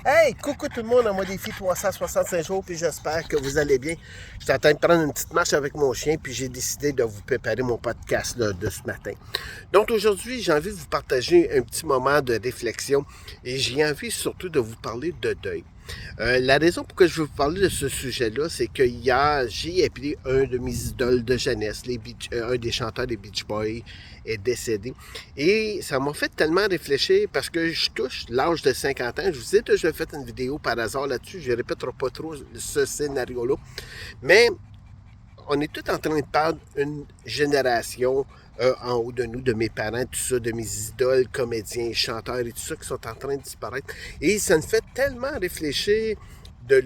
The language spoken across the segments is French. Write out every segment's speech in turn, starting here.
Hey, coucou tout le monde, à mon défi 365 jours, puis j'espère que vous allez bien. J'étais en train de prendre une petite marche avec mon chien, puis j'ai décidé de vous préparer mon podcast là, de ce matin. Donc aujourd'hui, j'ai envie de vous partager un petit moment de réflexion et j'ai envie surtout de vous parler de deuil. La raison pour laquelle je veux vous parler de ce sujet-là, c'est que hier, j'ai appelé un de mes idoles de jeunesse, un des chanteurs des Beach Boys est décédé. Et ça m'a fait tellement réfléchir parce que je touche l'âge de 50 ans. Je vous disais que je fait une vidéo par hasard là-dessus. Je ne répéterai pas trop ce scénario-là. Mais on est tous en train de perdre une génération en haut de nous, de mes parents, tout ça, de mes idoles, comédiens, chanteurs et tout ça qui sont en train de disparaître. Et ça me fait tellement réfléchir de,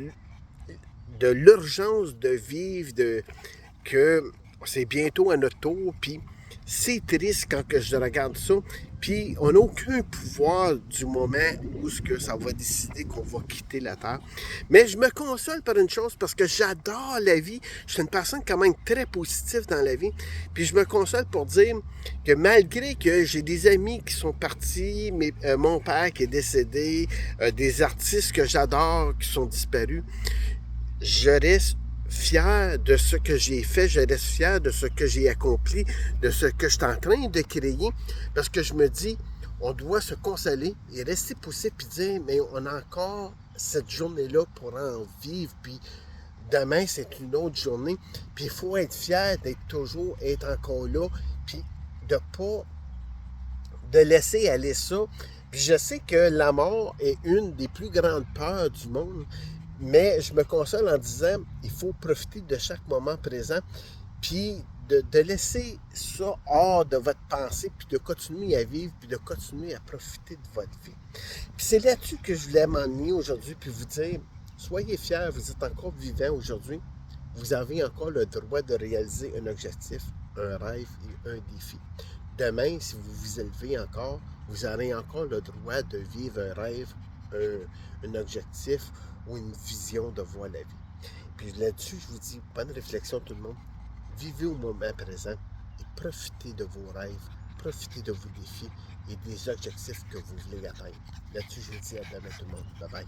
de l'urgence de vivre, que c'est bientôt à notre tour, puis c'est triste quand que je regarde ça, puis on n'a aucun pouvoir du moment où ce que ça va décider qu'on va quitter la Terre. Mais je me console par une chose, parce que j'adore la vie, je suis une personne quand même très positive dans la vie, puis je me console pour dire que malgré que j'ai des amis qui sont partis, mon père qui est décédé, des artistes que j'adore qui sont disparus, je reste fier de ce que j'ai fait, je reste fier de ce que j'ai accompli, de ce que je suis en train de créer, parce que je me dis, on doit se consoler et rester poussé puis dire, mais on a encore cette journée-là pour en vivre, puis demain, c'est une autre journée, puis il faut être fier d'être toujours, être encore là, puis de pas de laisser aller ça. Puis je sais que la mort est une des plus grandes peurs du monde, mais je me console en disant, il faut profiter de chaque moment présent, puis de laisser ça hors de votre pensée, puis de continuer à vivre, puis de continuer à profiter de votre vie. Puis c'est là-dessus que je voulais m'ennuyer aujourd'hui, puis vous dire, soyez fiers, vous êtes encore vivant aujourd'hui, vous avez encore le droit de réaliser un objectif, un rêve et un défi. Demain, si vous vous élevez encore, vous aurez encore le droit de vivre un rêve, un objectif ou une vision de voir la vie. Puis là-dessus, je vous dis, bonne réflexion tout le monde. Vivez au moment présent et profitez de vos rêves, profitez de vos défis et des objectifs que vous voulez atteindre. Là-dessus, je vous dis à demain tout le monde. Bye bye.